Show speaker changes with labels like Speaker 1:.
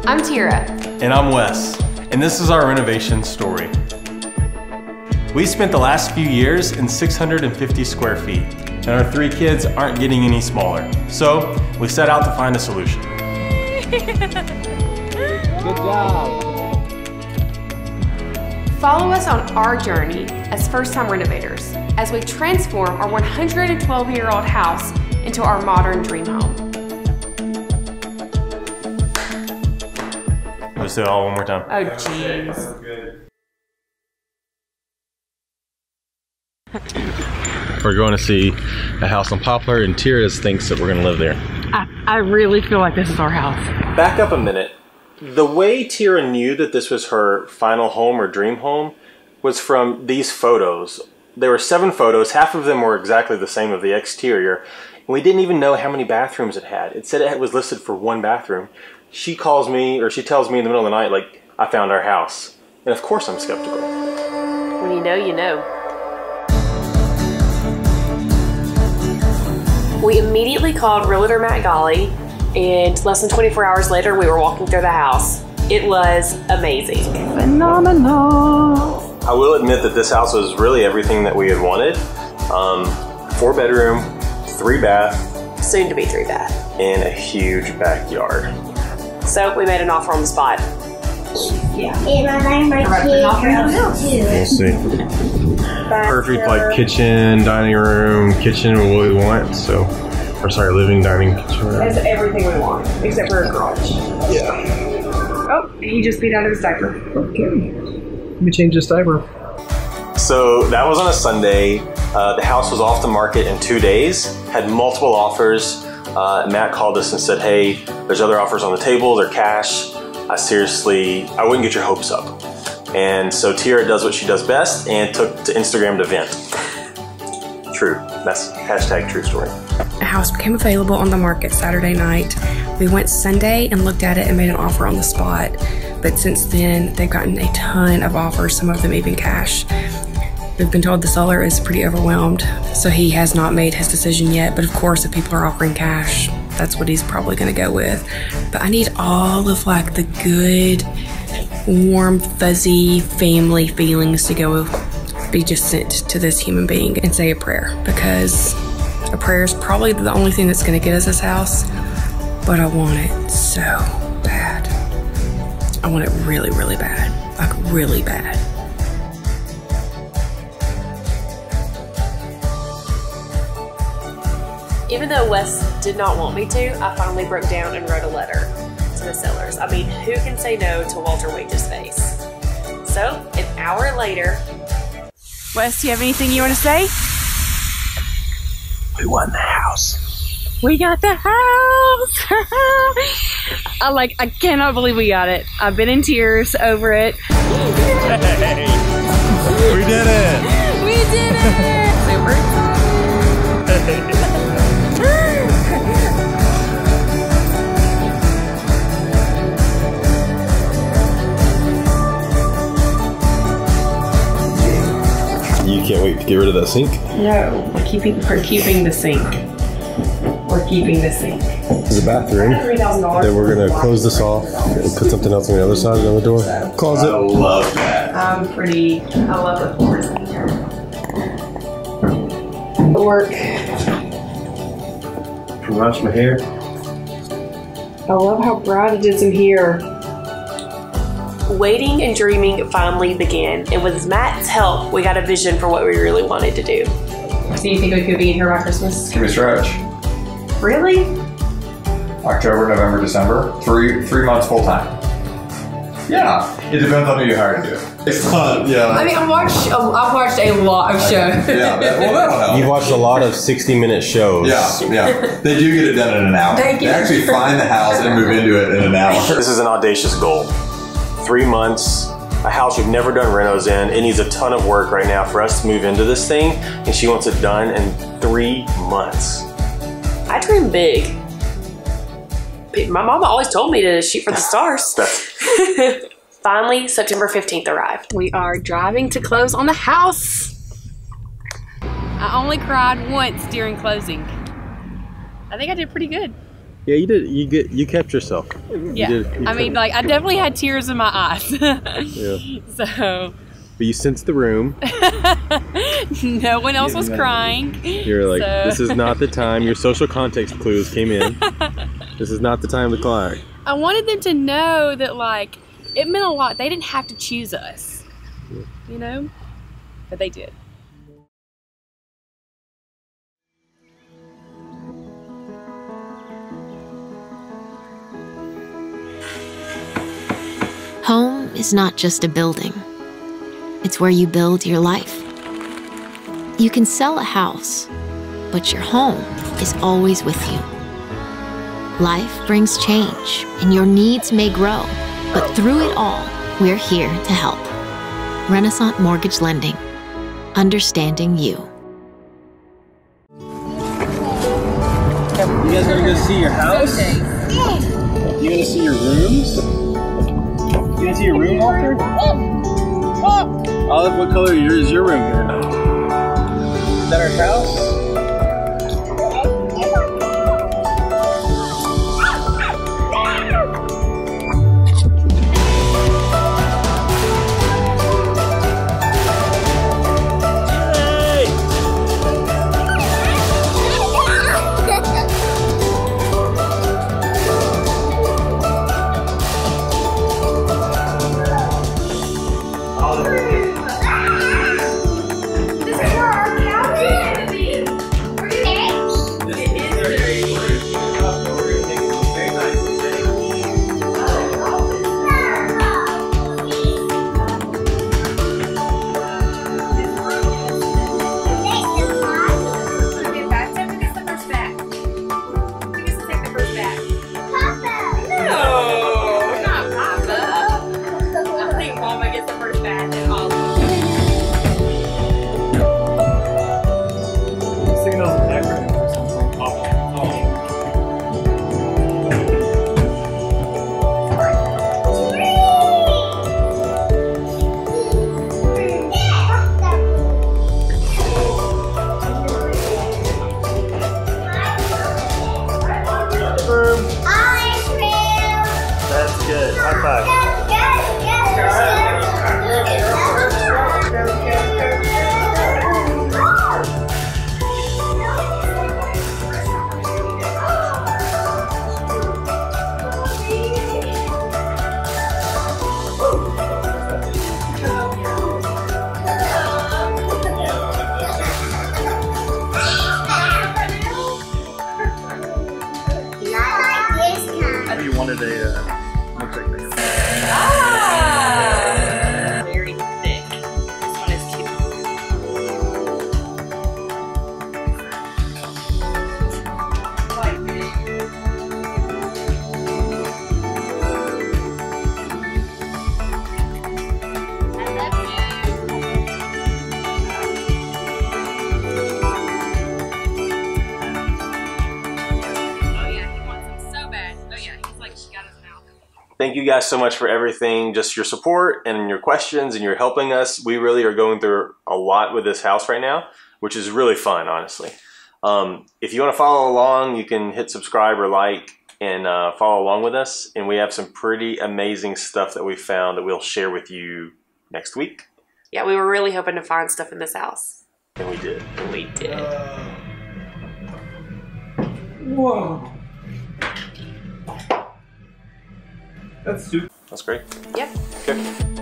Speaker 1: I'm Tera.
Speaker 2: And I'm Wes. And this is our renovation story. We spent the last few years in 650 square feet, and our 3 kids aren't getting any smaller. So we set out to find a solution.
Speaker 3: Good job.
Speaker 1: Follow us on our journey as first-time renovators as we transform our 112-year-old house into our modern dream home.
Speaker 2: Let's do it all one more time.
Speaker 1: Oh, jeez.
Speaker 2: We're going to see a house on Poplar, and Tera thinks that we're going to live there.
Speaker 4: I really feel like this is our house.
Speaker 2: Back up a minute. The way Tera knew that this was her final home or dream home was from these photos. There were 7 photos. Half of them were exactly the same of the exterior. And we didn't even know how many bathrooms it had. It said it was listed for 1 bathroom. She calls me, or she tells me in the middle of the night, like, I found our house. And of course I'm skeptical.
Speaker 1: When you know, you know. We immediately called realtor Matt Golly, and less than 24 hours later, we were walking through the house. It was amazing.
Speaker 4: Phenomenal.
Speaker 2: I will admit that this house was really everything that we had wanted. 4 bedroom, 3 bath.
Speaker 1: Soon to be 3 bath.
Speaker 2: And a huge backyard.
Speaker 1: So we made an offer on the spot.
Speaker 5: Yeah. And I like my kids.
Speaker 2: We'll see. Perfect, like kitchen, dining room, kitchen, what we want. So, or sorry, living, dining, kitchen room.
Speaker 4: That's everything we want, except for a garage.
Speaker 2: Yeah.
Speaker 4: Oh, he just peed out of his diaper.
Speaker 3: Okay. Let me change this diaper.
Speaker 2: So that was on a Sunday. The house was off the market in 2 days, had multiple offers. Matt called us and said, hey, there's other offers on the table, they're cash. I wouldn't get your hopes up. And so Tera does what she does best and took to Instagram to vent. True, that's hashtag true story.
Speaker 6: A house became available on the market Saturday night. We went Sunday and looked at it and made an offer on the spot. But since then, they've gotten a ton of offers, some of them even cash. We've been told the seller is pretty overwhelmed, so he has not made his decision yet. But of course, if people are offering cash, that's what he's probably gonna go with. But I need all of like the good, warm, fuzzy family feelings to go be just sent to this human being and say a prayer, because a prayer is probably the only thing that's gonna get us this house, but I want it so bad. I want it really, really bad, like really bad.
Speaker 1: Even though Wes did not want me to, I finally broke down and wrote a letter to the sellers. I mean, who can say no to Walter Wages' face? So, an hour later...
Speaker 4: Wes, do you have anything you want to say?
Speaker 2: We won the house.
Speaker 4: We got the house! I cannot believe we got it. I've been in tears over it.
Speaker 2: Hey, we did it!
Speaker 4: We did it! Super.
Speaker 2: You can't wait to get rid of that sink?
Speaker 6: No, we're keeping the sink. We're keeping the sink.
Speaker 2: There's a bathroom. Then we're gonna close this off and put something else on the other side of the door. Closet. I love that.
Speaker 6: I love the floors in here. Work.
Speaker 2: Wash my hair.
Speaker 6: I love how bright it is in here.
Speaker 1: Waiting and dreaming finally began, and with Matt's help, we got a vision for what we really wanted to do.
Speaker 6: So you think we could be in here by Christmas?
Speaker 7: Give me a stretch.
Speaker 6: Really?
Speaker 7: October, November, December. Three months full time. Yeah. It depends on who you hire to do it. It's fun, yeah.
Speaker 6: I mean, I've watched a lot of shows.
Speaker 7: Yeah, that'll help.
Speaker 2: You've watched a lot of 60-minute shows.
Speaker 7: Yeah. They do get it done in an hour. They actually find the house and move into it in an hour.
Speaker 2: This is an audacious goal. 3 months, a house we've never done renos in. It needs a ton of work right now for us to move into this thing, and she wants it done in 3 months.
Speaker 1: I dream big. My mama always told me to shoot for the stars. Finally, September 15th arrived.
Speaker 6: We are driving to close on the house.
Speaker 4: I only cried once during closing. I think I did pretty good.
Speaker 2: Yeah, you did. You kept yourself.
Speaker 4: Yeah.
Speaker 2: You
Speaker 4: I mean, like, I definitely had tears in my eyes.
Speaker 2: Yeah.
Speaker 4: So.
Speaker 2: But you sensed the room.
Speaker 4: No one else was crying.
Speaker 2: You're like, this is not the time. Your social context clues came in. This is not the time to cry.
Speaker 4: I wanted them to know that, like, it meant a lot. They didn't have to choose us, you know? But they did.
Speaker 8: Home is not just a building. It's where you build your life. You can sell a house, but your home is always with you. Life brings change, and your needs may grow, but through it all, we're here to help. Renaissance Mortgage Lending. Understanding you.
Speaker 3: You guys gonna go see your house? You gonna see your rooms? You gonna see your room, Walter? Olive, what color is your room here? Is that our house? That's good. High five. You wanted a milkshake thing.
Speaker 1: Very thick. This one is cute.
Speaker 2: Thank you guys so much for everything, just your support and your questions and your helping us. We really are going through a lot with this house right now, which is really fun, honestly. If you want to follow along, you can hit subscribe or like and follow along with us. And we have some pretty amazing stuff that we found that we'll share with you next week.
Speaker 1: Yeah, we were really hoping to find stuff in this house.
Speaker 2: And we did.
Speaker 1: And we did.
Speaker 3: Whoa. That's super.
Speaker 2: That's great.
Speaker 1: Yep.
Speaker 2: Okay.